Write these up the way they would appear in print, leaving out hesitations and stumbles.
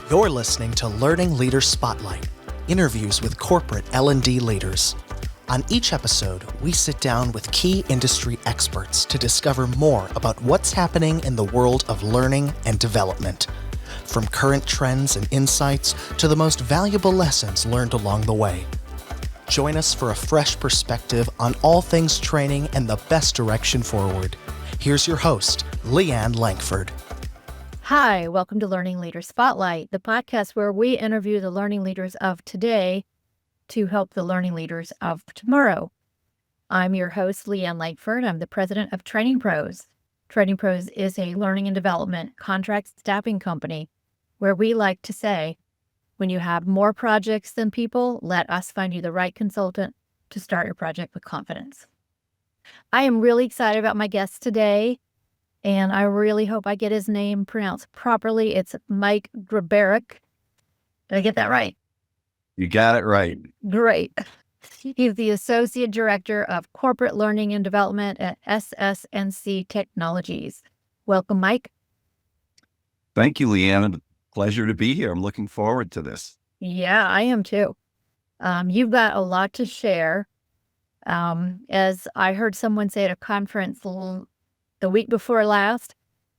You're listening to Learning Leader Spotlight, interviews with corporate L&D leaders. On each episode, we sit down with key industry experts to discover more about what's happening in the world of learning and development, from current trends and insights to the most valuable lessons learned along the way. Join us for a fresh perspective on all things training and the best direction forward. Here's your host, Leanne Lankford. Hi, welcome to Learning Leader Spotlight, the podcast where we interview the learning leaders of today to help the learning leaders of tomorrow. I'm your host, Leanne Lankford. I'm the president of Training Pros. Training Pros is a learning and development contract staffing company where we like to say, when you have more projects than people, let us find you the right consultant to start your project with confidence. I am really excited about my guest today. And I really hope I get his name pronounced properly. It's Mike Grabarek. Did I get that right? You got it right. Great. He's the Associate Director of Corporate Learning and Development at SS&C Technologies. Welcome, Mike. Thank you, Leanne. Pleasure to be here. I'm looking forward to this. Yeah, I am too. You've got a lot to share. As I heard someone say at a conference the week before last,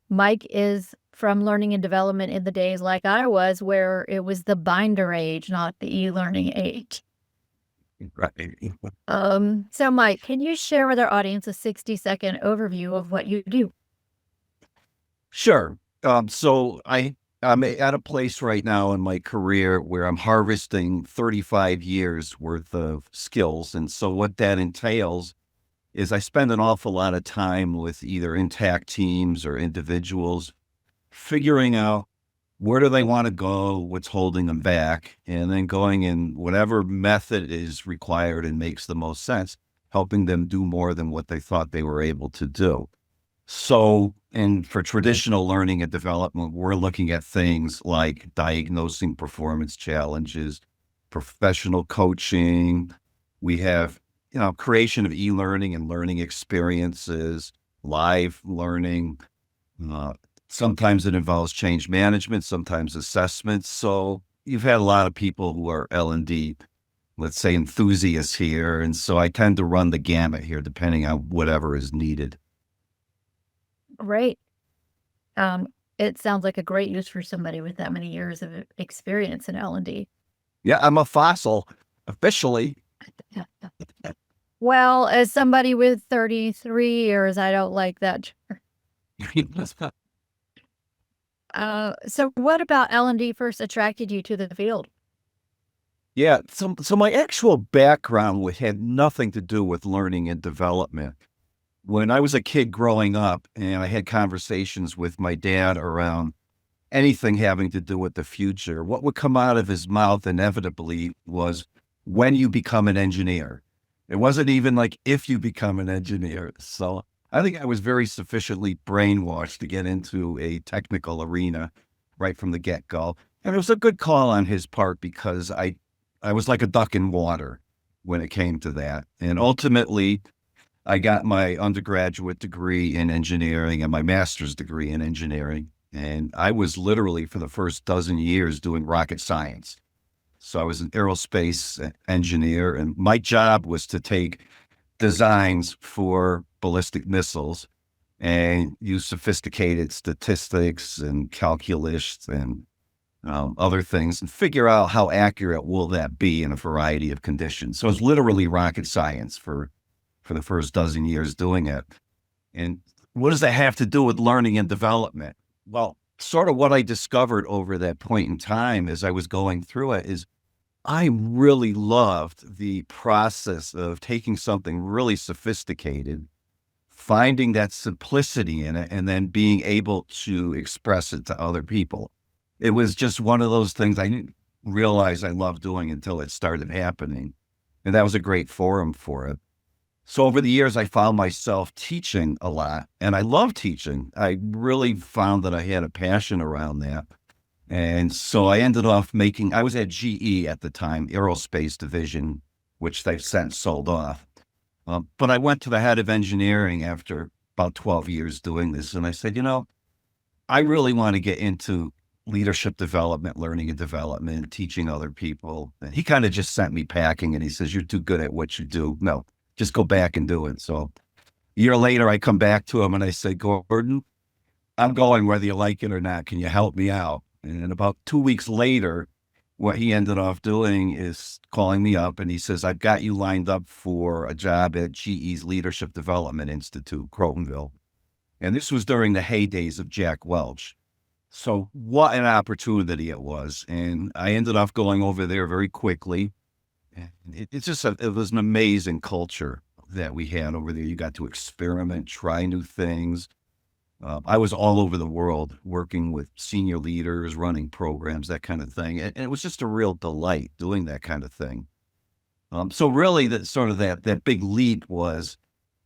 Mike is from learning and development in the days like I was, where it was the binder age, not the e-learning age. Right. So Mike, can you share with our audience a 60-second overview of what you do? Sure. So I'm at a place right now in my career where I'm harvesting 35 years worth of skills. And so what that entails is I spend an awful lot of time with either intact teams or individuals, figuring out where do they want to go, what's holding them back, and then going in whatever method is required and makes the most sense, helping them do more than what they thought they were able to do. So, and for traditional learning and development, we're looking at things like diagnosing performance challenges, professional coaching. We have creation of e-learning and learning experiences, live learning. Sometimes it involves change management, sometimes assessments. So you've had a lot of people who are L&D, let's say, enthusiasts here. And so I tend to run the gamut here, depending on whatever is needed. Great. It sounds like a great use for somebody with that many years of experience in L&D. Yeah, I'm a fossil, officially. Well, as somebody with 33 years, I don't like that. So what about L&D first attracted you to the field? Yeah, so my actual background had nothing to do with learning and development. When I was a kid growing up and I had conversations with my dad around anything having to do with the future, what would come out of his mouth inevitably was when you become an engineer. It wasn't even like if you become an engineer. So I think I was very sufficiently brainwashed to get into a technical arena right from the get-go. And it was a good call on his part because I was like a duck in water when it came to that. And ultimately, I got my undergraduate degree in engineering and my master's degree in engineering. And I was literally, for the first dozen years, doing rocket science. So I was an aerospace engineer, and my job was to take designs for ballistic missiles and use sophisticated statistics and calculus and other things and figure out how accurate will that be in a variety of conditions. So it's literally rocket science for the first dozen years doing it. And what does that have to do with learning and development? Well, sort of what I discovered over that point in time as I was going through it is I really loved the process of taking something really sophisticated, finding that simplicity in it, and then being able to express it to other people. It was just one of those things I didn't realize I loved doing until it started happening. And that was a great forum for it. So over the years, I found myself teaching a lot, and I love teaching. I really found that I had a passion around that. And so I ended off I was at GE at the time, aerospace division, which they've since sold off. But I went to the head of engineering after about 12 years doing this. And I said, I really want to get into leadership development, learning and development, teaching other people. And he kind of just sent me packing and he says, "You're too good at what you do. No, just go back and do it." So a year later, I come back to him and I say, "Gordon, I'm going whether you like it or not. Can you help me out?" And about 2 weeks later, what he ended up doing is calling me up and he says, "I've got you lined up for a job at GE's Leadership Development Institute, Crotonville." And this was during the heydays of Jack Welch. So what an opportunity it was. And I ended up going over there very quickly. And it was an amazing culture that we had over there. You got to experiment, try new things. I was all over the world working with senior leaders, running programs, that kind of thing. And it was just a real delight doing that kind of thing. So really that big leap was,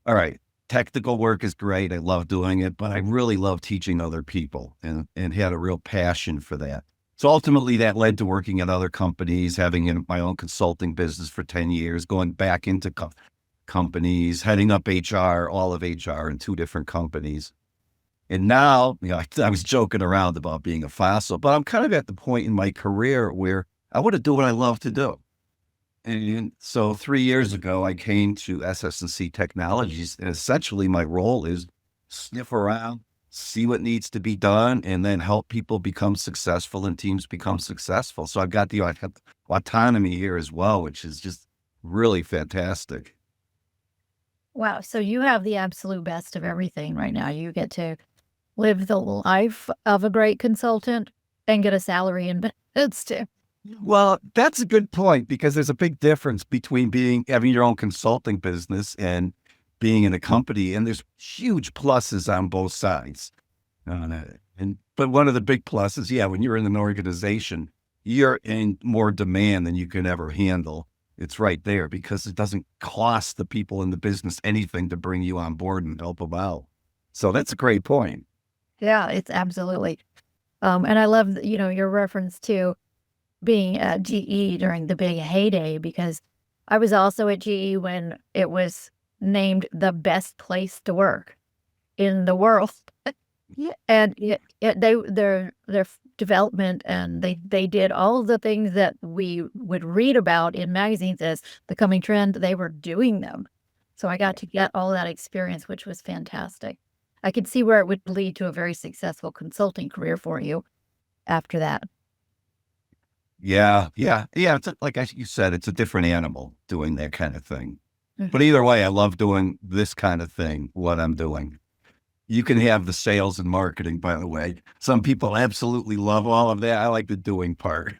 all right, technical work is great. I love doing it, but I really love teaching other people and had a real passion for that. So ultimately that led to working at other companies, having my own consulting business for 10 years, going back into companies, heading up HR, all of HR in 2 different companies. And now, I was joking around about being a fossil, but I'm kind of at the point in my career where I want to do what I love to do. And so 3 years ago, I came to SS&C Technologies, and essentially my role is sniff around, see what needs to be done, and then help people become successful and teams become successful. So I've got the autonomy here as well, which is just really fantastic. Wow. So you have the absolute best of everything right now. You get to live the life of a great consultant and get a salary and benefits too. Well, that's a good point because there's a big difference between having your own consulting business and being in a company, and there's huge pluses on both sides. But one of the big pluses, when you're in an organization, you're in more demand than you can ever handle. It's right there because it doesn't cost the people in the business anything to bring you on board and help them out. So that's a great point. Yeah, it's absolutely. And I love, your reference to being at GE during the big heyday, because I was also at GE when it was named the best place to work in the world. Yeah. And their development, and they did all of the things that we would read about in magazines as the coming trend. They were doing them. So I got to get all that experience, which was fantastic. I could see where it would lead to a very successful consulting career for you after that. Yeah. It's like you said, it's a different animal doing that kind of thing. Mhm. But either way, I love doing this kind of thing, what I'm doing. You can have the sales and marketing, by the way. Some people absolutely love all of that. I like the doing part.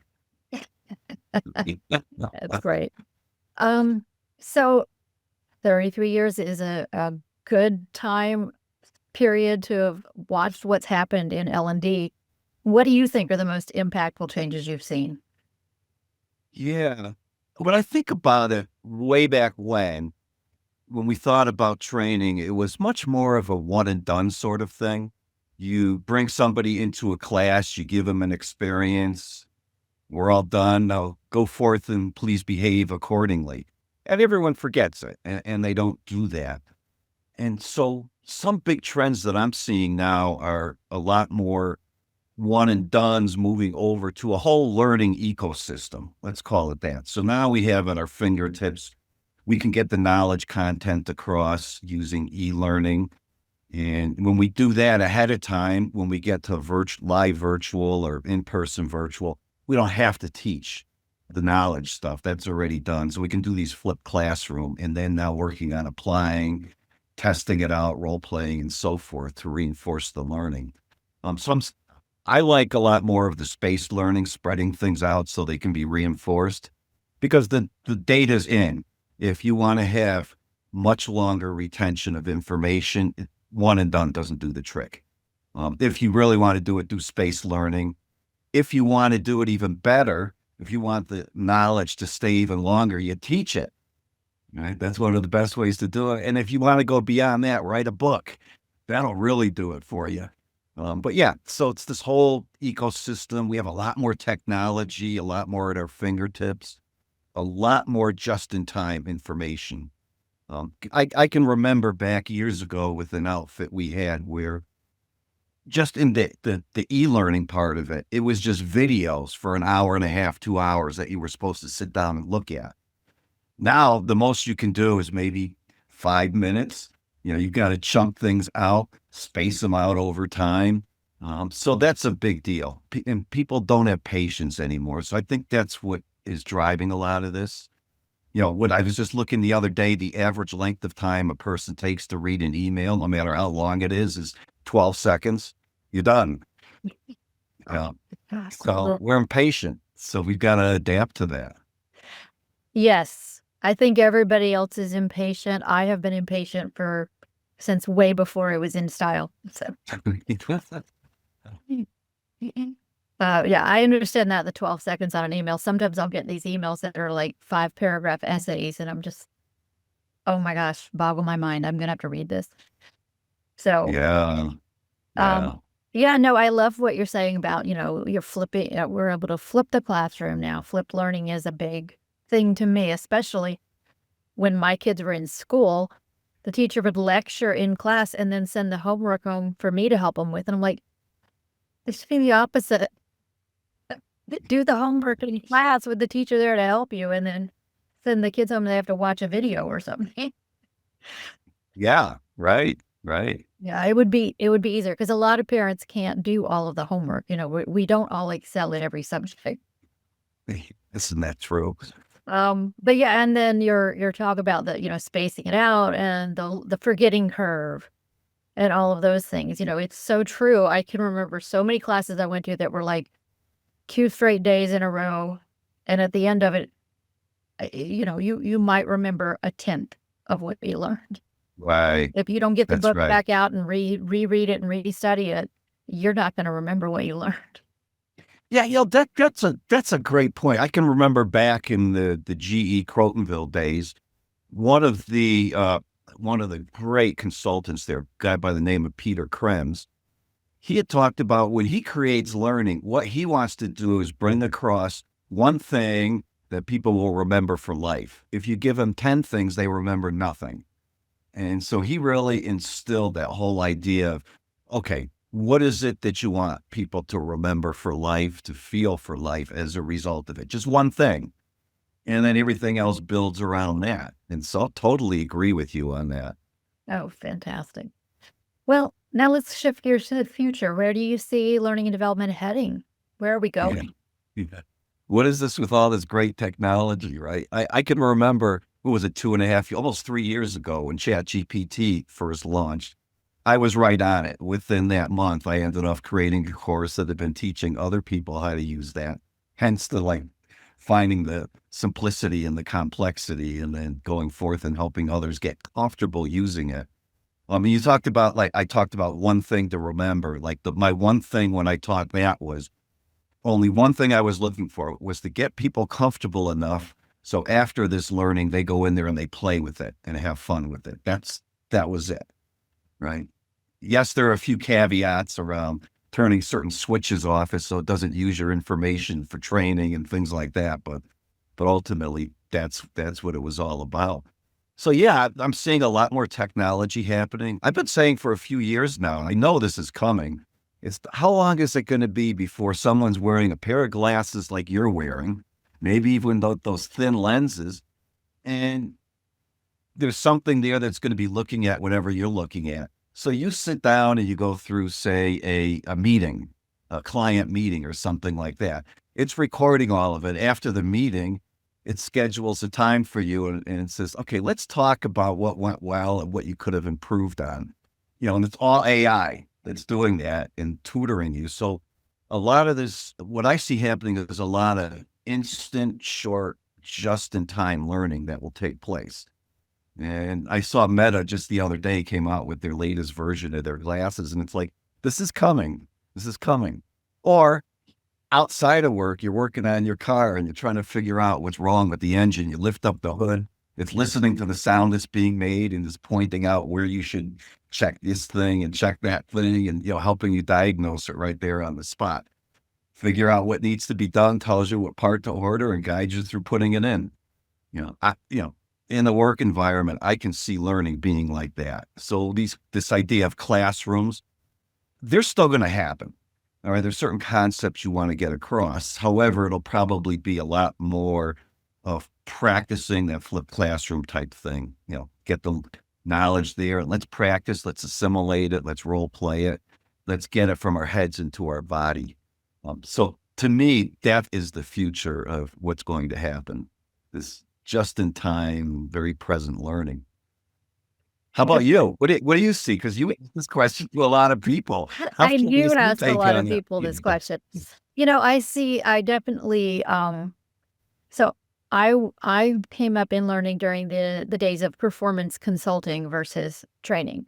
That's great. So 33 years is a good time period to have watched what's happened in L&D. What do you think are the most impactful changes you've seen? Yeah. When I think about it, way back when we thought about training, it was much more of a one and done sort of thing. You bring somebody into a class, you give them an experience. We're all done. Now go forth and please behave accordingly. And everyone forgets it and they don't do that. And so some big trends that I'm seeing now are a lot more one and dones moving over to a whole learning ecosystem. Let's call it that. So now we have at our fingertips, we can get the knowledge content across using e-learning. And when we do that ahead of time, when we get to live virtual or in-person virtual, we don't have to teach the knowledge stuff. That's already done. So we can do these flipped classroom and then now working on applying, testing it out, role playing, and so forth to reinforce the learning. I like a lot more of the spaced learning, spreading things out so they can be reinforced because the data's in. If you want to have much longer retention of information, one and done doesn't do the trick. If you really want to do it, do spaced learning. If you want to do it even better, if you want the knowledge to stay even longer, you teach it. Right? That's one of the best ways to do it. And if you want to go beyond that, write a book. That'll really do it for you. But yeah, so it's this whole ecosystem. We have a lot more technology, a lot more at our fingertips, a lot more just-in-time information. I can remember back years ago with an outfit we had where just in the e-learning part of it, it was just videos for an hour and a half, 2 hours that you were supposed to sit down and look at. Now, the most you can do is maybe 5 minutes. You've got to chunk things out, space them out over time. So that's a big deal. And people don't have patience anymore. So I think that's what is driving a lot of this. What I was just looking the other day, the average length of time a person takes to read an email, no matter how long it is 12 seconds. You're done. So we're impatient. So we've got to adapt to that. Yes. I think everybody else is impatient. I have been impatient since way before it was in style. So yeah, I understand that, the 12 seconds on an email. Sometimes I'll get these emails that are like 5-paragraph essays, and I'm just, oh my gosh, boggle my mind. I'm gonna have to read this. So yeah, no, I love what you're saying about, you're flipping, we're able to flip the classroom now. Flipped learning is a big thing to me, especially when my kids were in school. The teacher would lecture in class and then send the homework home for me to help them with. And I'm like, it should be the opposite. Do the homework in class with the teacher there to help you, and then send the kids home and they have to watch a video or something. Yeah, right. Yeah, it would be easier, because a lot of parents can't do all of the homework. We don't all excel at every subject. Isn't that true? But yeah, and then your talk about the spacing it out and the forgetting curve and all of those things. It's so true. I can remember so many classes I went to that were like 2 straight days in a row, and at the end of it, you might remember a tenth of what you learned. Right. If you don't get the That's book right. back out and reread it and restudy it, you're not going to remember what you learned. Yeah, that's a great point. I can remember back in the GE Crotonville days, one of the great consultants there, a guy by the name of Peter Krems, he had talked about when he creates learning, what he wants to do is bring across one thing that people will remember for life. If you give them 10 things, they remember nothing. And so he really instilled that whole idea of, okay, what is it that you want people to remember for life, to feel for life as a result of it? Just one thing. And then everything else builds around that. And so I totally agree with you on that. Oh, fantastic. Well, now let's shift gears to the future. Where do you see learning and development heading? Where are we going? Yeah. What is this with all this great technology, right? I can remember, what was it, 2.5, almost 3 years ago when ChatGPT first launched. I was right on it. Within that month, I ended up creating a course that had been teaching other people how to use that. Hence the finding the simplicity and the complexity, and then going forth and helping others get comfortable using it. I mean, you talked about, I talked about one thing to remember. My one thing when I taught that was only one thing I was looking for was to get people comfortable enough so after this learning, they go in there and they play with it and have fun with it. That was it, right? Yes, there are a few caveats around turning certain switches off so it doesn't use your information for training and things like that, but ultimately, that's what it was all about. So yeah, I'm seeing a lot more technology happening. I've been saying for a few years now, I know this is coming. It's how long is it going to be before someone's wearing a pair of glasses like you're wearing, maybe even those thin lenses, and there's something there that's going to be looking at whatever you're looking at. So you sit down and you go through, say, a meeting, a client meeting or something like that. It's recording all of it. After the meeting, it schedules a time for you and it says, okay, let's talk about what went well and what you could have improved on. And it's all AI that's doing that and tutoring you. So a lot of this, what I see happening is a lot of instant, short, just-in-time learning that will take place. And I saw Meta just the other day came out with their latest version of their glasses, and it's like, this is coming. This is coming. Or outside of work, you're working on your car and you're trying to figure out what's wrong with the engine. You lift up the hood. It's listening to the sound that's being made and is pointing out where you should check this thing and check that thing, and helping you diagnose it right there on the spot. Figure out what needs to be done, tells you what part to order, and guides you through putting it in. In the work environment, I can see learning being like that. So this idea of classrooms, they're still going to happen. All right. There's certain concepts you want to get across. However, it'll probably be a lot more of practicing that flipped classroom type thing. Get the knowledge there and let's practice, let's assimilate it, let's role play it, let's get it from our heads into our body. So to me, that is the future of what's going to happen. This just in time, very present learning. How about you? What do you see? Because you asked this question to a lot of people. I knew I asked a lot of people this question. I definitely, so I came up in learning during the days of performance consulting versus training.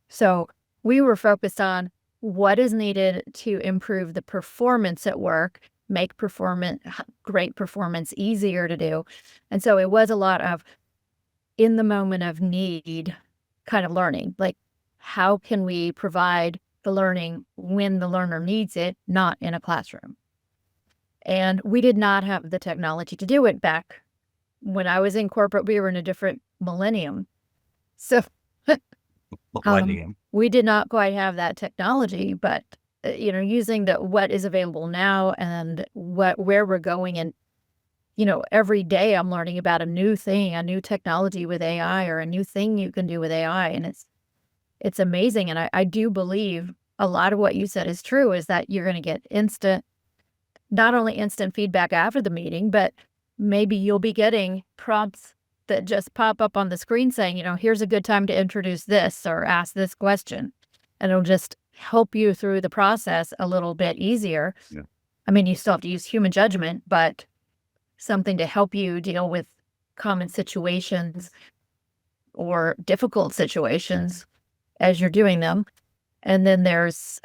So we were focused on what is needed to improve the performance at work, make great performance easier to do. And so it was a lot of in the moment of need kind of learning, like how can we provide the learning when the learner needs it, not in a classroom. And we did not have the technology to do it back when I was in corporate. We were in a different millennium. So we did not quite have that technology, but using what is available now and where we're going. And every day I'm learning about a new thing, a new technology with AI, or a new thing you can do with AI. And it's amazing. And I do believe a lot of what you said is true, is that you're going to get not only instant feedback after the meeting, but maybe you'll be getting prompts that just pop up on the screen saying, here's a good time to introduce this or ask this question. And it'll just help you through the process a little bit easier. Yeah. I mean, you still have to use human judgment, but something to help you deal with common situations or difficult situations as you're doing them. And then there's,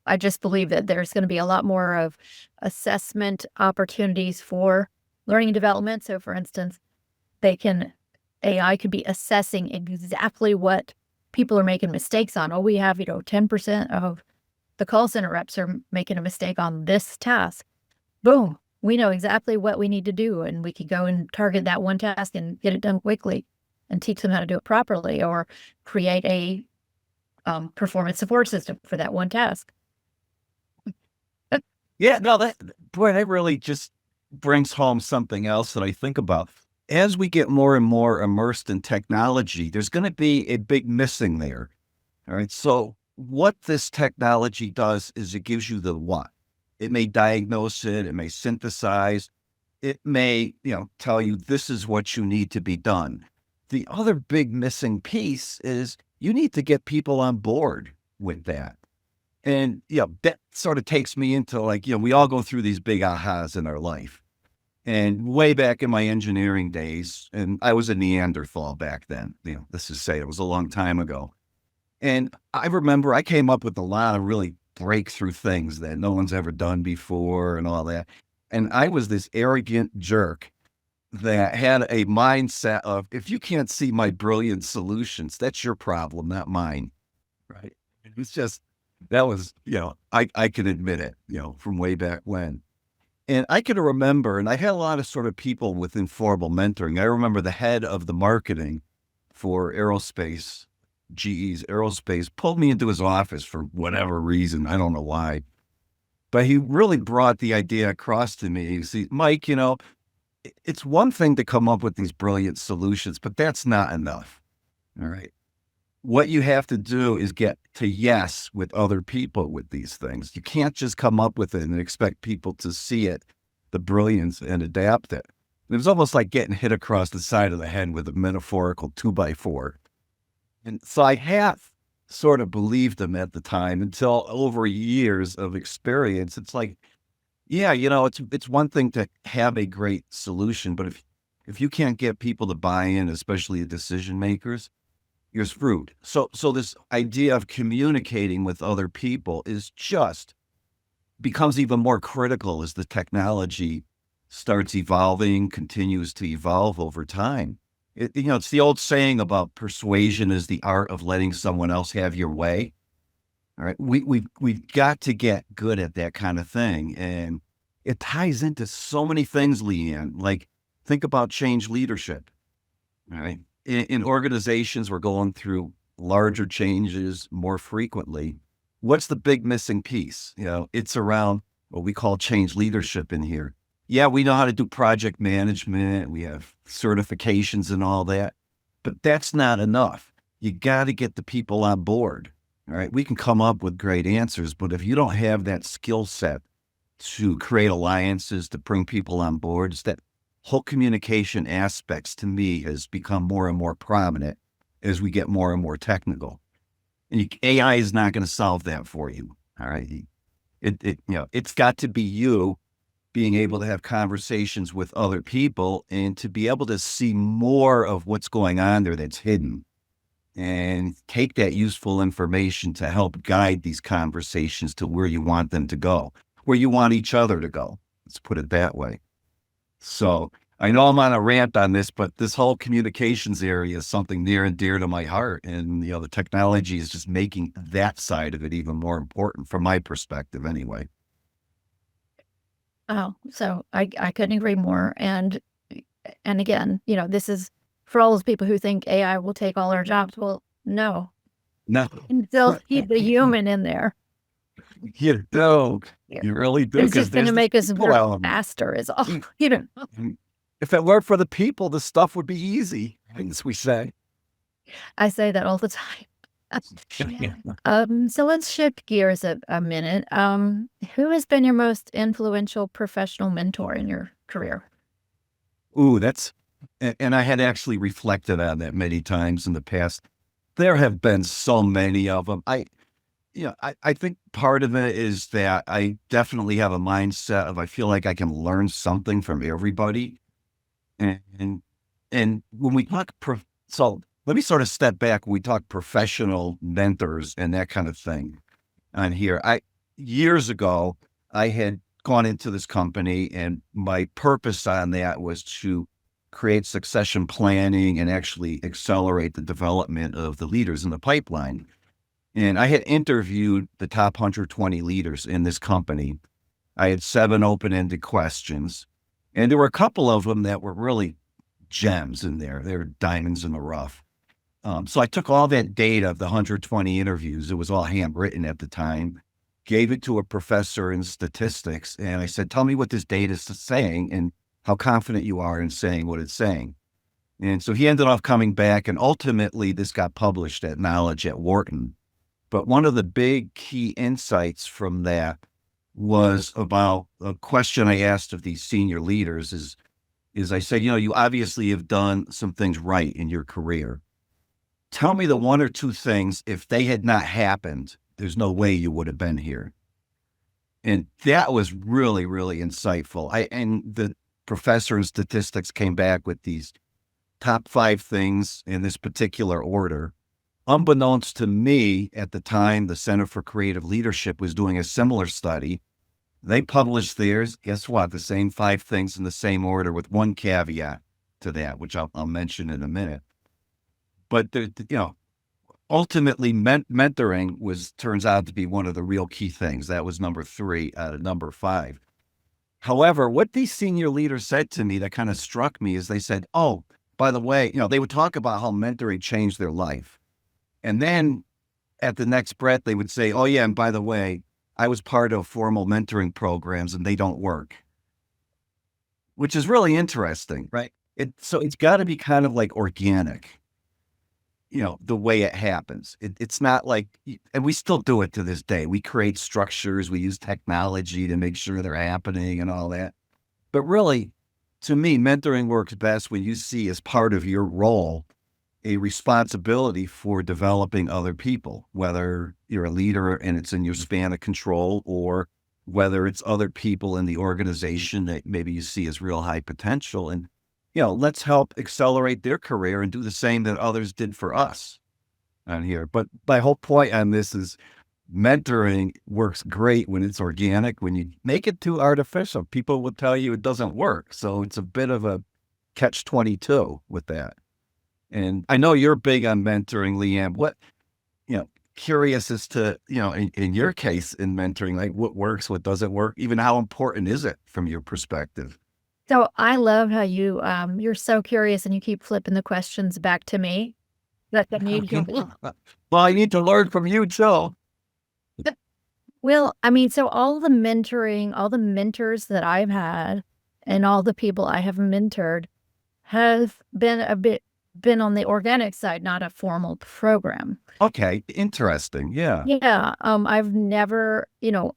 I just believe that there's going to be a lot more of assessment opportunities for learning and development. So for instance, AI could be assessing exactly what people are making mistakes on. Oh, we have, 10% of the call center reps are making a mistake on this task. Boom. We know exactly what we need to do, and we can go and target that one task and get it done quickly and teach them how to do it properly, or create a performance support system for that one task. Yeah, no, that really just brings home something else that I think about. As we get more and more immersed in technology, there's going to be a big missing there. All right. So what this technology does is it gives you the what. It may diagnose it. It may synthesize. It may, tell you this is what you need to be done. The other big missing piece is you need to get people on board with that. And, that sort of takes me into we all go through these big ahas in our life. And way back in my engineering days, and I was a Neanderthal back then, this is it was a long time ago. And I remember I came up with a lot of really breakthrough things that no one's ever done before and all that. And I was this arrogant jerk that had a mindset of, if you can't see my brilliant solutions, that's your problem, not mine. Right. It was just, that was, I can admit it, from way back when. And I can remember, and I had a lot of sort of people with informal mentoring. I remember the head of the marketing for aerospace, GE's aerospace, pulled me into his office for whatever reason. I don't know why. But he really brought the idea across to me. You see, Mike, it's one thing to come up with these brilliant solutions, but that's not enough. All right. What you have to do is get to yes with other people with these things. You can't just come up with it and expect people to see it, the brilliance, and adapt it. It was almost like getting hit across the side of the head with a metaphorical 2x4. And so I half sort of believed him at the time until over years of experience. It's like, yeah, it's one thing to have a great solution, but if you can't get people to buy in, especially decision makers, you're screwed. So this idea of communicating with other people becomes even more critical as the technology starts evolving, continues to evolve over time. It's the old saying about persuasion is the art of letting someone else have your way. All right. We've got to get good at that kind of thing. And it ties into so many things, Leanne. Like, think about change leadership. All right. In organizations, we're going through larger changes more frequently. What's the big missing piece? It's around what we call change leadership in here. Yeah, we know how to do project management. We have certifications and all that, but that's not enough. You got to get the people on board. All right. We can come up with great answers, but if you don't have that skill set to create alliances, to bring people on board, it's that whole communication aspects to me has become more and more prominent as we get more and more technical. And AI is not going to solve that for you. All right. It's got to be you being able to have conversations with other people and to be able to see more of what's going on there that's hidden and take that useful information to help guide these conversations to where you want them to go, where you want each other to go. Let's put it that way. So I know I'm on a rant on this, but this whole communications area is something near and dear to my heart. And, the technology is just making that side of it even more important from my perspective anyway. Oh, so I couldn't agree more. And again, this is for all those people who think AI will take all our jobs. Well, no. No. You still keep the human in there. You don't. You really do. It's just going to make us work faster is all, If it weren't for the people, the stuff would be easy, as we say. I say that all the time. So let's shift gears a minute. Who has been your most influential professional mentor in your career? Ooh, and I had actually reflected on that many times in the past. There have been so many of them. I think part of it is that I definitely have a mindset of I feel like I can learn something from everybody. And when we talk, so let me sort of step back. When we talk professional mentors and that kind of thing on here. Years ago, I had gone into this company and my purpose on that was to create succession planning and actually accelerate the development of the leaders in the pipeline. And I had interviewed the top 120 leaders in this company. I had 7 open-ended questions, and there were a couple of them that were really gems in there. They were diamonds in the rough. So I took all that data of the 120 interviews, it was all handwritten at the time, gave it to a professor in statistics, and I said, tell me what this data is saying and how confident you are in saying what it's saying. And so he ended up coming back, and ultimately this got published at Knowledge at Wharton. But one of the big key insights from that was about a question I asked of these senior leaders is I said, you obviously have done some things right in your career. Tell me the 1 or 2 things, if they had not happened, there's no way you would have been here. And that was really, really insightful. And the professor in statistics came back with these top 5 things in this particular order. Unbeknownst to me, at the time, the Center for Creative Leadership was doing a similar study. They published theirs. Guess what? The same 5 things in the same order with one caveat to that, which I'll mention in a minute. But, ultimately mentoring turns out to be one of the real key things. That was number 3 out of number 5. However, what these senior leaders said to me that kind of struck me is they said, oh, by the way, they would talk about how mentoring changed their life. And then at the next breath, they would say, oh, yeah, and by the way, I was part of formal mentoring programs and they don't work, which is really interesting, right? So it's got to be kind of like organic, the way it happens. It's not like, and we still do it to this day. We create structures, we use technology to make sure they're happening and all that. But really, to me, mentoring works best when you see as part of your role a responsibility for developing other people, whether you're a leader and it's in your span of control, or whether it's other people in the organization that maybe you see as real high potential. And, let's help accelerate their career and do the same that others did for us on here. But my whole point on this is mentoring works great when it's organic. When you make it too artificial, people will tell you it doesn't work. So it's a bit of a catch-22 with that. And I know you're big on mentoring, Leanne. What, curious as to, in your case in mentoring, like what works, what doesn't work, even how important is it from your perspective? So I love how you're so curious and you keep flipping the questions back to me. that I need to. Well, I need to learn from you too. Well, I mean, so all the mentoring, all the mentors that I've had and all the people I have mentored have been on the organic side, not a formal program. Okay, interesting. Yeah. Yeah, I've never,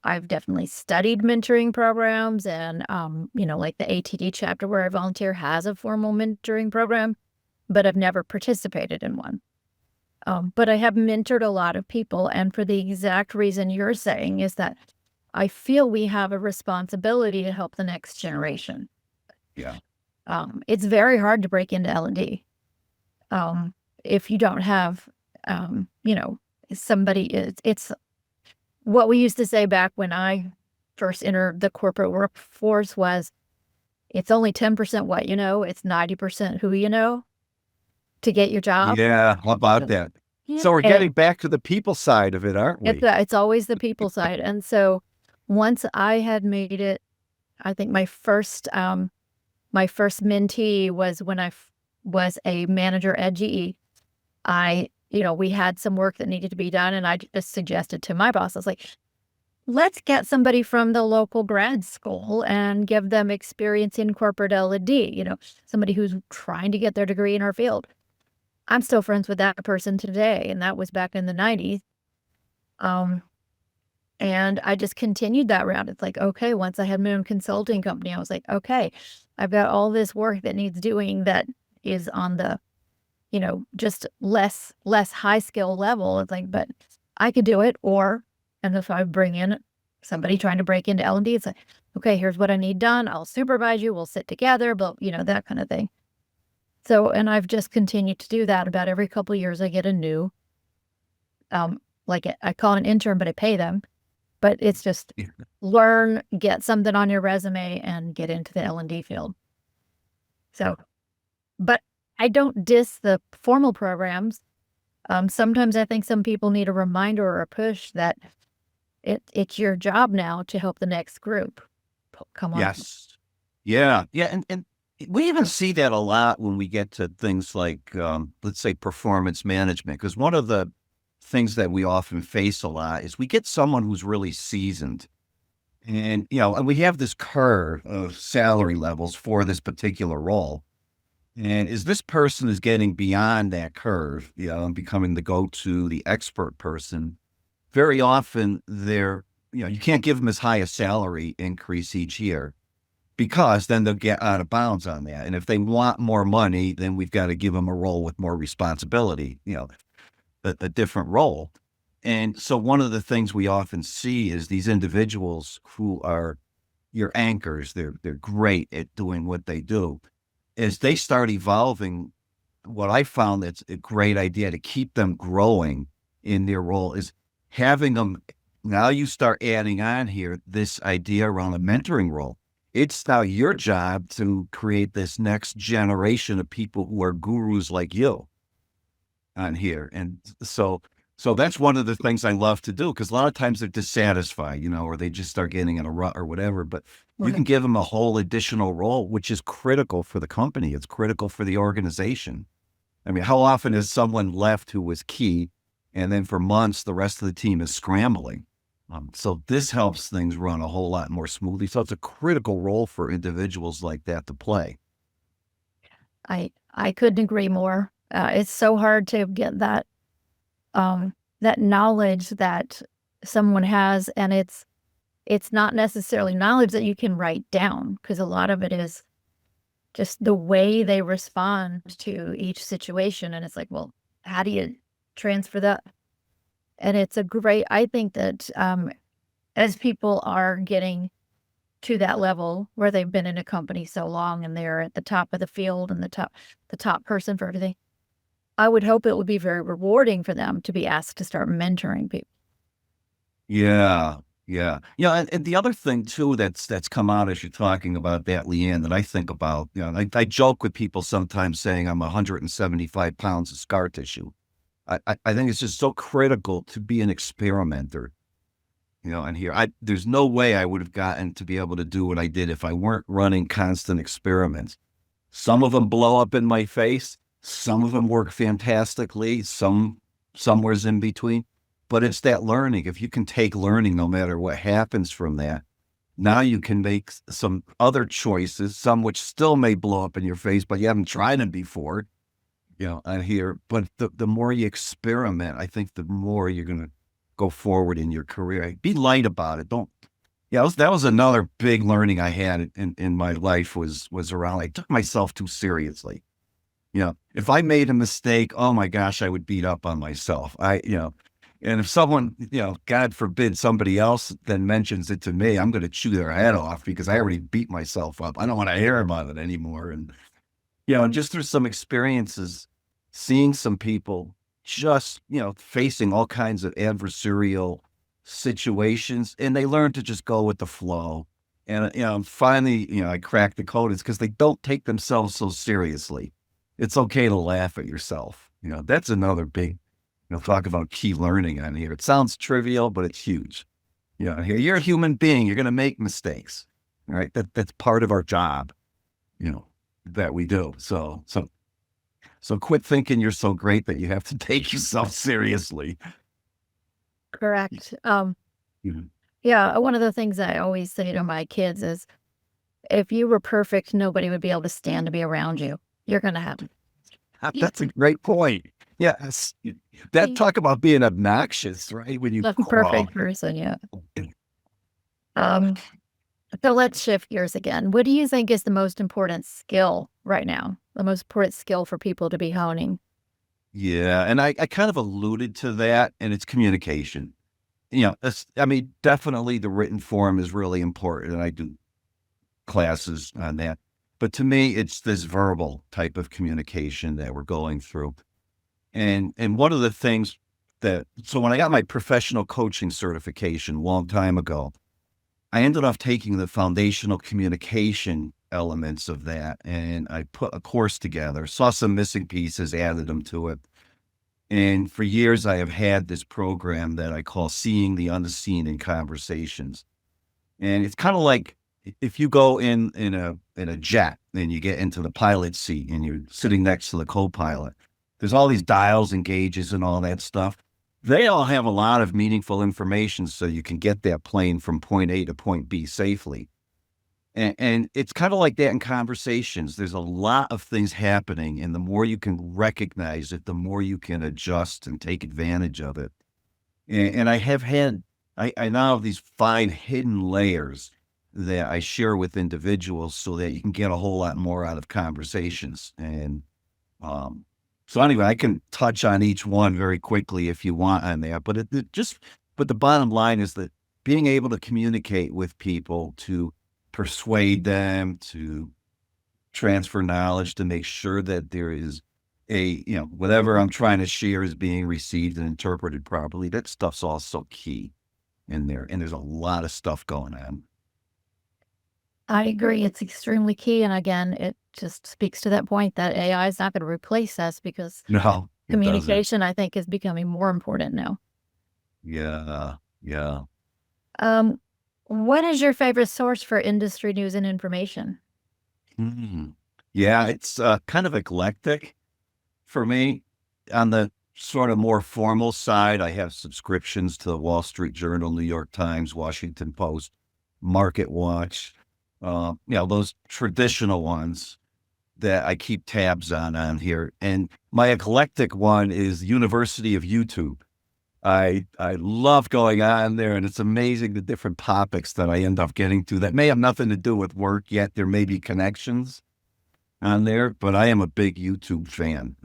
I've definitely studied mentoring programs and, like the ATD chapter where I volunteer has a formal mentoring program, but I've never participated in one. But I have mentored a lot of people, and for the exact reason you're saying is that I feel we have a responsibility to help the next generation. Yeah. It's very hard to break into L&D if you don't have, somebody. It's what we used to say back when I first entered the corporate workforce was, it's only 10% what you know, it's 90% who you know to get your job. Yeah. How about that? So we're getting back to the people side of it, aren't we? It's always the people side. And so once I had made it, I think my first mentee was when I was a manager at GE. We had some work that needed to be done, and I just suggested to my boss, I was like, let's get somebody from the local grad school and give them experience in corporate L&D, somebody who's trying to get their degree in our field. I'm still friends with that person today, and that was back in the 90s. And I just continued that route. It's like, okay, once I had my own consulting company, I was like, okay, I've got all this work that needs doing that is on the, just less high skill level. It's like, but I could do it. And if I bring in somebody trying to break into L&D, it's like, okay, here's what I need done. I'll supervise you. We'll sit together, but that kind of thing. So, and I've just continued to do that. About every couple of years, I get a new, I call it an intern, but I pay them. But it's just learn, get something on your resume, and get into the L&D field. So, but I don't diss the formal programs. Sometimes I think some people need a reminder or a push that it's your job now to help the next group come on. Yes. Yeah. Yeah. And we even see that a lot when we get to things like, let's say, performance management, because one of the things that we often face a lot is we get someone who's really seasoned, and and we have this curve of salary levels for this particular role. And as this person is getting beyond that curve, and becoming the go-to, the expert person, very often you can't give them as high a salary increase each year, because then they'll get out of bounds on that. And if they want more money, then we've got to give them a role with more responsibility, a different role. And so one of the things we often see is these individuals who are your anchors. They're great at doing what they do. As they start evolving, what I found that's a great idea to keep them growing in their role is having them. Now you start adding on here this idea around a mentoring role. It's now your job to create this next generation of people who are gurus like you on here. And so that's one of the things I love to do, because a lot of times they're dissatisfied, or they just start getting in a rut or whatever, but you can give them a whole additional role, which is critical for the company. It's critical for the organization. I mean, how often has someone left who was key, and then for months, the rest of the team is scrambling? So this helps things run a whole lot more smoothly. So it's a critical role for individuals like that to play. I couldn't agree more. It's so hard to get that knowledge that someone has, and it's not necessarily knowledge that you can write down, because a lot of it is just the way they respond to each situation. And it's like, well, how do you transfer that? And it's I think that as people are getting to that level where they've been in a company so long and they're at the top of the field and the top person for everything, I would hope it would be very rewarding for them to be asked to start mentoring people. Yeah. Yeah. And the other thing too, that's come out as you're talking about that, Leanne, that I think about, I joke with people sometimes saying I'm 175 pounds of scar tissue. I think it's just so critical to be an experimenter, and here there's no way I would have gotten to be able to do what I did if I weren't running constant experiments. Some of them blow up in my face. Some of them work fantastically, somewhere's in between. But it's that learning. If you can take learning, no matter what happens from that, now you can make some other choices, some which still may blow up in your face, but you haven't tried them before, on here. But the more you experiment, I think the more you're going to go forward in your career. Be light about it. Don't. Yeah, that was another big learning I had in my life was around. I took myself too seriously. If I made a mistake, oh my gosh, I would beat up on myself. And if someone, God forbid, somebody else then mentions it to me, I'm going to chew their head off because I already beat myself up. I don't want to hear about it anymore. And, and just through some experiences, seeing some people just, facing all kinds of adversarial situations, and they learn to just go with the flow. And, finally, I cracked the code. It's because they don't take themselves so seriously. It's okay to laugh at yourself. That's another big, talk about key learning on here. It sounds trivial, but it's huge. You're a human being. You're going to make mistakes. All right. That's part of our job, that we do. So quit thinking you're so great that you have to take yourself seriously. Correct. Mhm. Yeah, one of the things I always say to my kids is, if you were perfect, nobody would be able to stand to be around you. You're going to have. That's a great point. Yes. That talk about being obnoxious, right? When you The perfect person, yeah. So let's shift gears again. What do you think is the most important skill right now? The most important skill for people to be honing? Yeah, and I kind of alluded to that, and it's communication. Definitely the written form is really important, and I do classes on that. But to me, it's this verbal type of communication that we're going through. And one of the things so when I got my professional coaching certification a long time ago, I ended up taking the foundational communication elements of that, and I put a course together, saw some missing pieces, added them to it. And for years, I have had this program that I call Seeing the Unseen in Conversations. And it's kind of like if you go in a jet and you get into the pilot seat and you're sitting next to the co-pilot, there's all these dials and gauges and all that stuff. They all have a lot of meaningful information so you can get that plane from point A to point B safely. And it's kind of like that in conversations. There's a lot of things happening, and the more you can recognize it, the more you can adjust and take advantage of it. And I now have these fine hidden layers that I share with individuals so that you can get a whole lot more out of conversations. And so anyway, I can touch on each one very quickly if you want on that. But but the bottom line is that being able to communicate with people, to persuade them, to transfer knowledge, to make sure that there is whatever I'm trying to share is being received and interpreted properly. That stuff's also key in there. And there's a lot of stuff going on. I agree. It's extremely key. And again, it just speaks to that point that AI is not going to replace us because No, it doesn't. communication, I think, is becoming more important now. Yeah. What is your favorite source for industry news and information? Yeah, it's kind of eclectic for me. On the sort of more formal side, I have subscriptions to the Wall Street Journal, New York Times, Washington Post, Market Watch, those traditional ones that I keep tabs on here. And my eclectic one is University of YouTube. I love going on there, and it's amazing the different topics that I end up getting to that may have nothing to do with work yet. There may be connections on there, but I am a big YouTube fan,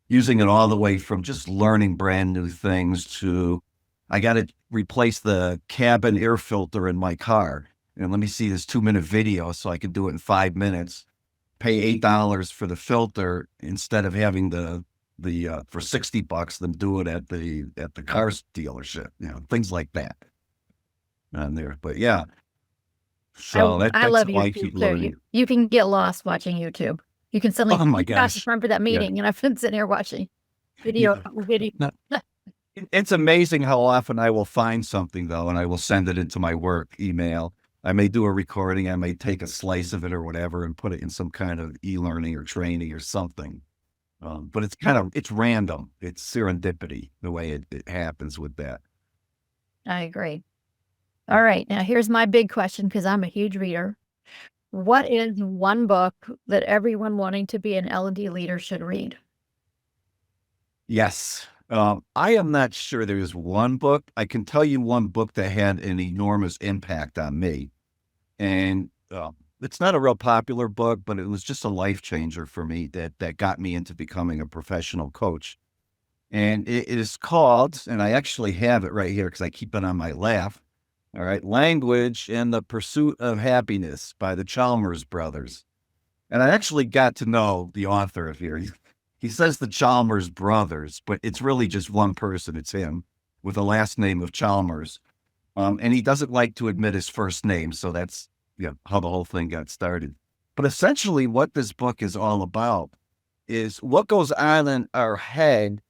using it all the way from just learning brand new things to I got to replace the cabin air filter in my car. And let me see this 2-minute video so I can do it in 5 minutes, pay $8 for the filter instead of having for $60, then do it at the car dealership, things like that on there. But yeah, so I that's love how I YouTube keep too. learning. You can get lost watching YouTube. You can suddenly, Oh my gosh, gosh. remember that meeting, and I've been sitting here watching video. No, it's amazing how often I will find something though, and I will send it into my work email. I may do a recording. I may take a slice of it or whatever and put it in some kind of e-learning or training or something. But it's random. It's serendipity, the way it happens with that. I agree. All right. Now, here's my big question because I'm a huge reader. What is one book that everyone wanting to be an L&D leader should read? Yes. I am not sure there's one book. I can tell you one book that had an enormous impact on me. And it's not a real popular book, but it was just a life changer for me that got me into becoming a professional coach. And it is called, and I actually have it right here because I keep it on my lap. All right, Language and the Pursuit of Happiness by the Chalmers brothers. And I actually got to know the author of here. He says the Chalmers brothers, but it's really just one person. It's him with the last name of Chalmers. And he doesn't like to admit his first name. So that's how the whole thing got started. But essentially what this book is all about is what goes on in our head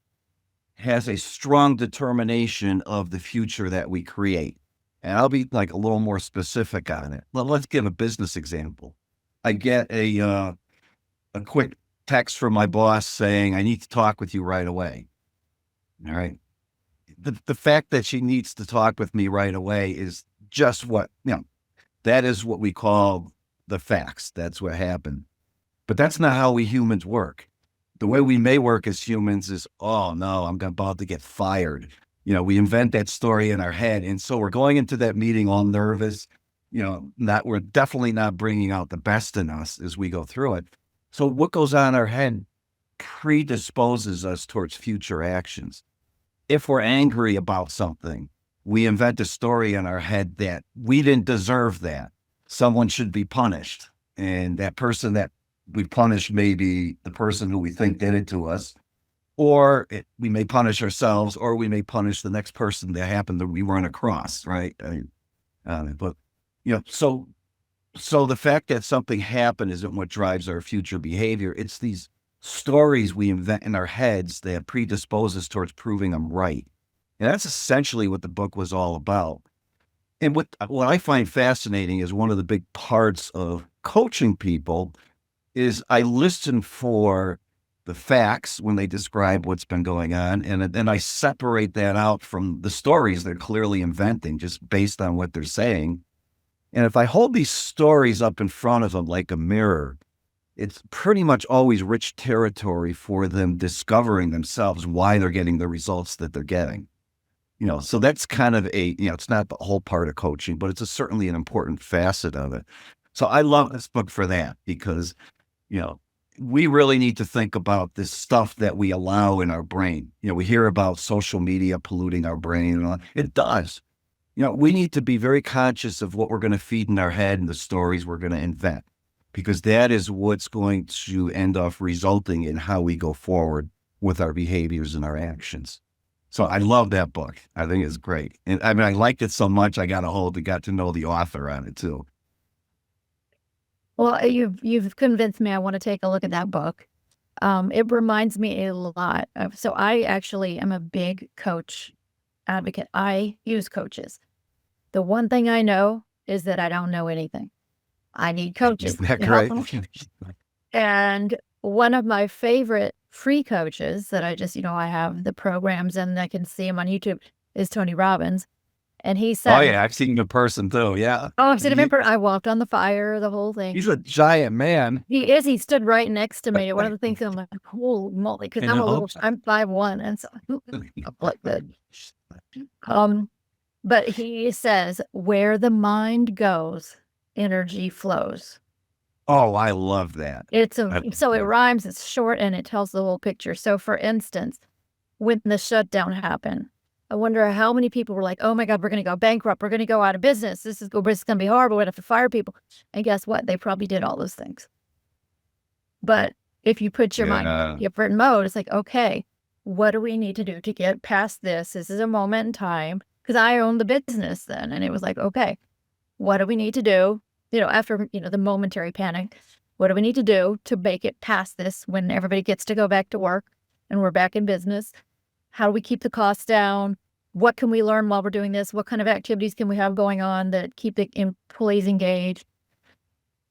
has a strong determination of the future that we create. And I'll be like a little more specific on it. Well, let's give a business example. I get a quick text from my boss saying, I need to talk with you right away. All right. The fact that she needs to talk with me right away is just that is what we call the facts. That's what happened. But that's not how we humans work. The way we may work as humans is, oh no, I'm about to get fired. We invent that story in our head. And so we're going into that meeting all nervous, we're definitely not bringing out the best in us as we go through it. So what goes on in our head predisposes us towards future actions. If we're angry about something, we invent a story in our head that we didn't deserve that. Someone should be punished. And that person that we punish may be the person who we think did it to us. Or we may punish ourselves, or we may punish the next person that happened that we run across, right? So the fact that something happened isn't what drives our future behavior. It's these stories we invent in our heads that predispose us towards proving them right. And that's essentially what the book was all about. And what I find fascinating is one of the big parts of coaching people is I listen for the facts when they describe what's been going on. And then I separate that out from the stories they're clearly inventing just based on what they're saying. And if I hold these stories up in front of them like a mirror, it's pretty much always rich territory for them discovering themselves why they're getting the results that they're getting. So that's kind of it's not the whole part of coaching, but it's certainly an important facet of it. So I love this book for that because, we really need to think about this stuff that we allow in our brain. We hear about social media polluting our brain and all. It does. We need to be very conscious of what we're going to feed in our head and the stories we're going to invent, because that is what's going to end up resulting in how we go forward with our behaviors and our actions. So I love that book. I think it's great. And I liked it so much, I got to know the author on it too. Well, you've convinced me I want to take a look at that book. It reminds me a lot of, so I actually am a big coach advocate. I use coaches. The one thing I know is that I don't know anything. I need coaches. Isn't that great? And one of my favorite free coaches that I have the programs and I can see him on YouTube is Tony Robbins. And he said, oh yeah, I've seen him in person too. Yeah. Oh, I've seen him in person. I walked on the fire, the whole thing. He's a giant man. He is. He stood right next to me. One of the things I'm like, holy moly, because I'm 5'1", and so I'm like that. But he says, where the mind goes, energy flows. Oh, I love that. So it rhymes, it's short, and it tells the whole picture. So for instance, when the shutdown happened, I wonder how many people were like, oh my God, we're going to go bankrupt. We're going to go out of business. This is going to be horrible. We're going to have to fire people. And guess what? They probably did all those things. But if you put your mind in different mode, it's like, okay, what do we need to do to get past this? This is a moment in time. Because I owned the business then. And it was like, okay, what do we need to do? After, the momentary panic, what do we need to do to make it past this when everybody gets to go back to work and we're back in business? How do we keep the costs down? What can we learn while we're doing this? What kind of activities can we have going on that keep the employees engaged?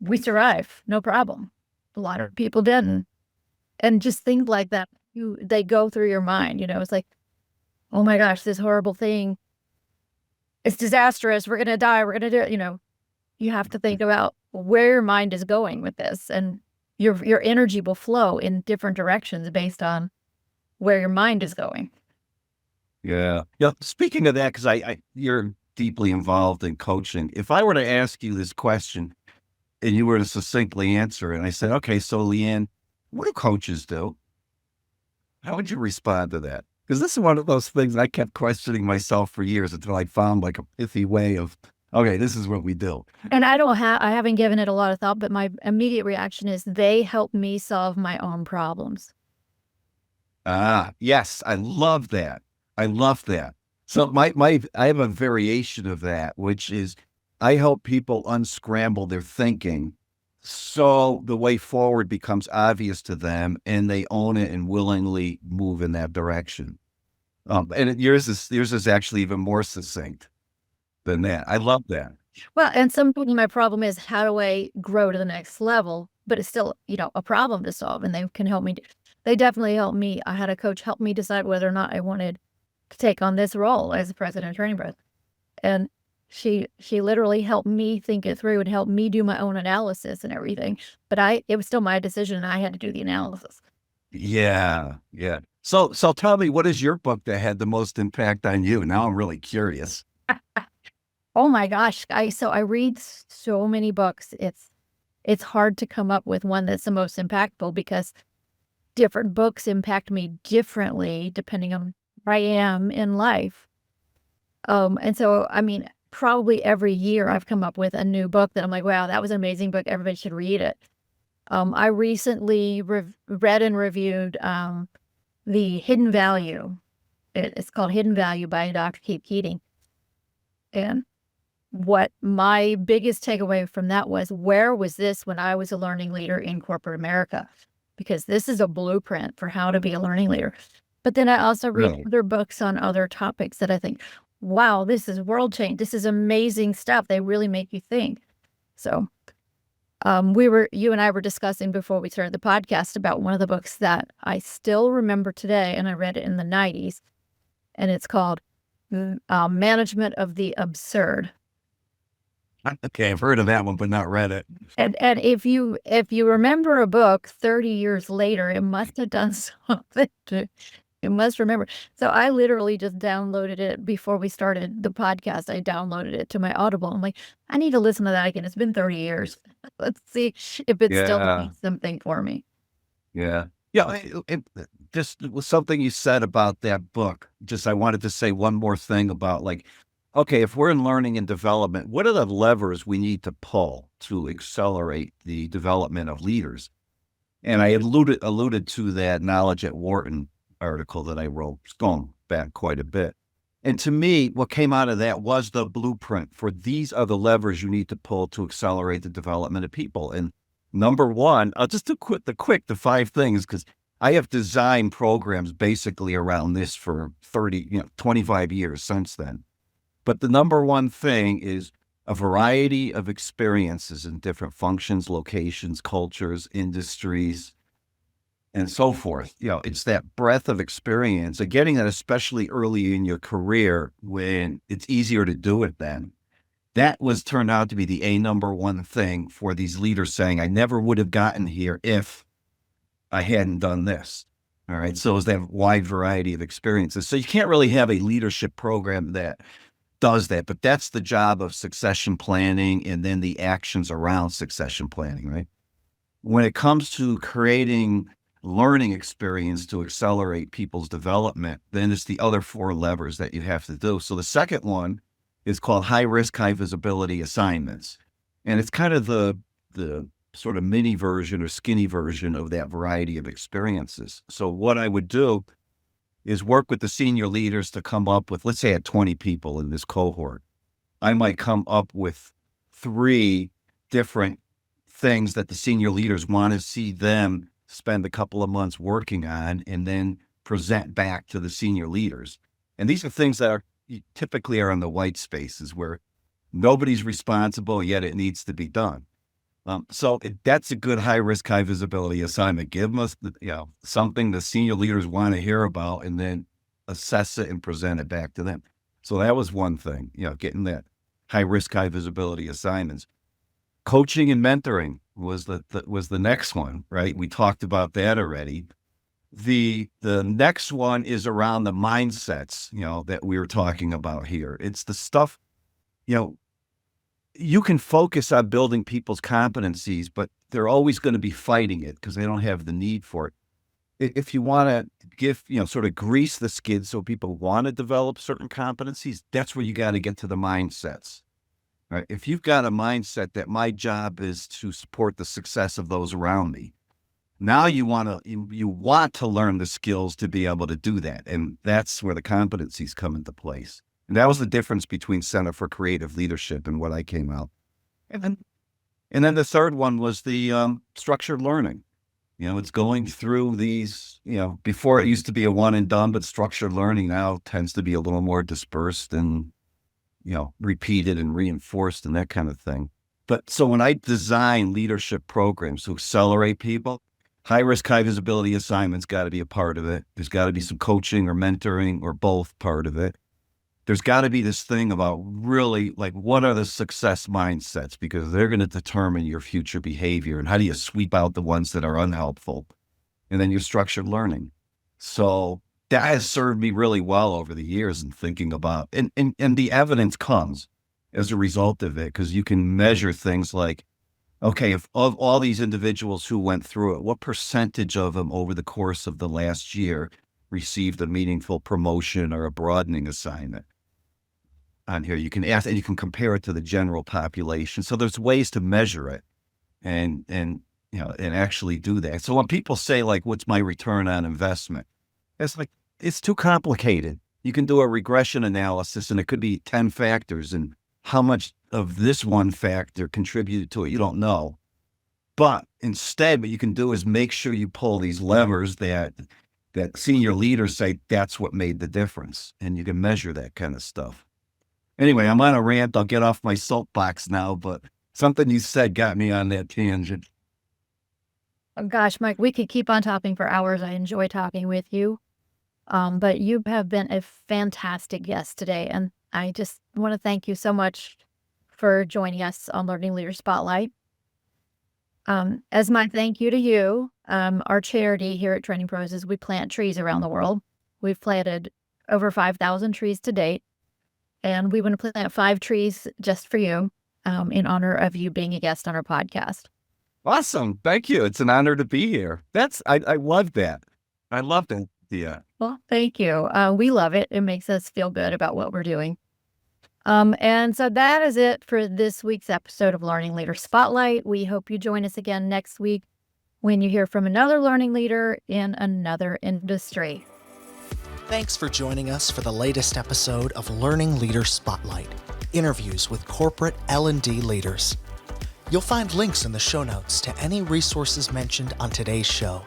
We survived, no problem. A lot of people didn't. And just things like that, they go through your mind, it's like, oh my gosh, this horrible thing, it's disastrous. We're going to die. We're going to do it. You have to think about where your mind is going with this, and your energy will flow in different directions based on where your mind is going. Yeah. Yeah. Speaking of that, because you're deeply involved in coaching. If I were to ask you this question and you were to succinctly answer it, and I said, okay, so Leanne, what do coaches do? How would you respond to that? Because this is one of those things I kept questioning myself for years until I found like a pithy way of, okay, this is what we do. And I haven't given it a lot of thought, but my immediate reaction is they help me solve my own problems. Ah, yes. I love that. I love that. So I have a variation of that, which is I help people unscramble their thinking so the way forward becomes obvious to them and they own it and willingly move in that direction. Yours is actually even more succinct than that. I love that. Well, and sometimes my problem is, how do I grow to the next level? But it's still, a problem to solve, and they can help me. They definitely help me. I had a coach help me decide whether or not I wanted to take on this role as the president of Training Breath. And she literally helped me think it through and helped me do my own analysis and everything. But it was still my decision, and I had to do the analysis. Yeah. Yeah. So tell me, what is your book that had the most impact on you? Now I'm really curious. Oh my gosh. I read so many books. It's hard to come up with one that's the most impactful, because different books impact me differently depending on where I am in life. And so, I mean, probably every year I've come up with a new book that I'm like, wow, that was an amazing book. Everybody should read it. I recently read and reviewed The Hidden Value. It's called Hidden Value by Dr. Keith Keating. And what my biggest takeaway from that was, where was this when I was a learning leader in corporate America? Because this is a blueprint for how to be a learning leader. But then I also read Really? other books on other topics that I think, wow, this is world change. This is amazing stuff. They really make you think. So you and I were discussing before we started the podcast about one of the books that I still remember today, and I read it in the 90s, and it's called Management of the Absurd. Okay, I've heard of that one, but not read it. And if you remember a book 30 years later, it must have done something it must remember. So I literally just downloaded it before we started the podcast. I downloaded it to my Audible. I'm like, I need to listen to that again. It's been 30 years. Let's see if it still Yeah. means something for me. Yeah. Yeah. It just was something you said about that book. I wanted to say one more thing about, like, okay, if we're in learning and development, what are the levers we need to pull to accelerate the development of leaders? And I alluded to that Knowledge at Wharton article that I wrote. It's going back quite a bit. And to me, what came out of that was the blueprint for these are the levers you need to pull to accelerate the development of people. And number one, I'll just do the 5 things, because I have designed programs basically around this for 25 years since then. But the number one thing is a variety of experiences in different functions, locations, cultures, industries, and so forth. It's that breadth of experience and getting that, especially early in your career when it's easier to do it then. That turned out to be the number one thing for these leaders, saying, I never would have gotten here if I hadn't done this. All right. So it's that wide variety of experiences. So you can't really have a leadership program that does that, but that's the job of succession planning and then the actions around succession planning, right? When it comes to creating learning experience to accelerate people's development, then it's the other 4 levers that you have to do. So the second one is called high risk, high visibility assignments. And it's kind of the sort of mini version or skinny version of that variety of experiences. So what I would do is work with the senior leaders to come up with, let's say I had 20 people in this cohort. I might come up with 3 different things that the senior leaders want to see them spend a couple of months working on and then present back to the senior leaders. And these are things that typically are in the white spaces where nobody's responsible, yet it needs to be done. That's a good high risk, high visibility assignment. Give them something the senior leaders want to hear about, and then assess it and present it back to them. So that was one thing, getting that high risk, high visibility assignments. Coaching and mentoring was the next one, right? We talked about that already. The next one is around the mindsets, that we were talking about here. It's the stuff, you can focus on building people's competencies, but they're always going to be fighting it because they don't have the need for it. If you want to give, sort of grease the skid so people want to develop certain competencies, that's where you got to get to the mindsets. Right? If you've got a mindset that my job is to support the success of those around me, now you want to learn the skills to be able to do that. And that's where the competencies come into place. And that was the difference between Center for Creative Leadership and what I came out. And then the third one was the structured learning. It's going through these, before it used to be a one and done, but structured learning now tends to be a little more dispersed and, repeated and reinforced and that kind of thing. But so when I design leadership programs to accelerate people, high risk, high visibility assignments got to be a part of it. There's got to be some coaching or mentoring or both part of it. There's got to be this thing about really what are the success mindsets, because they're going to determine your future behavior, and how do you sweep out the ones that are unhelpful, and then your structured learning. So that has served me really well over the years in thinking about, and the evidence comes as a result of it, because you can measure things like, okay, if of all these individuals who went through it, what percentage of them over the course of the last year received a meaningful promotion or a broadening assignment? On here, you can ask, and you can compare it to the general population. So there's ways to measure it and actually do that. So when people say what's my return on investment? It's too complicated. You can do a regression analysis, and it could be 10 factors, and how much of this one factor contributed to it, you don't know. But instead, what you can do is make sure you pull these levers that senior leaders say that's what made the difference, and you can measure that kind of stuff. Anyway, I'm on a rant. I'll get off my soapbox now, but something you said got me on that tangent. Oh, gosh, Mike, we could keep on talking for hours. I enjoy talking with you. But you have been a fantastic guest today, and I just want to thank you so much for joining us on Learning Leader Spotlight. As my thank you to you, our charity here at Training Pros is we plant trees around the world. We've planted over 5,000 trees to date. And we want to plant 5 trees just for you in honor of you being a guest on our podcast. Awesome. Thank you. It's an honor to be here. I love that. I love that. Yeah. Well, thank you. We love it. It makes us feel good about what we're doing. And so that is it for this week's episode of Learning Leader Spotlight. We hope you join us again next week when you hear from another learning leader in another industry. Thanks for joining us for the latest episode of Learning Leader Spotlight, interviews with corporate L&D leaders. You'll find links in the show notes to any resources mentioned on today's show.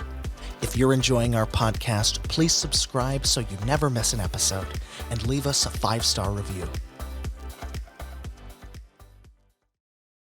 If you're enjoying our podcast, please subscribe so you never miss an episode, and leave us a 5-star review.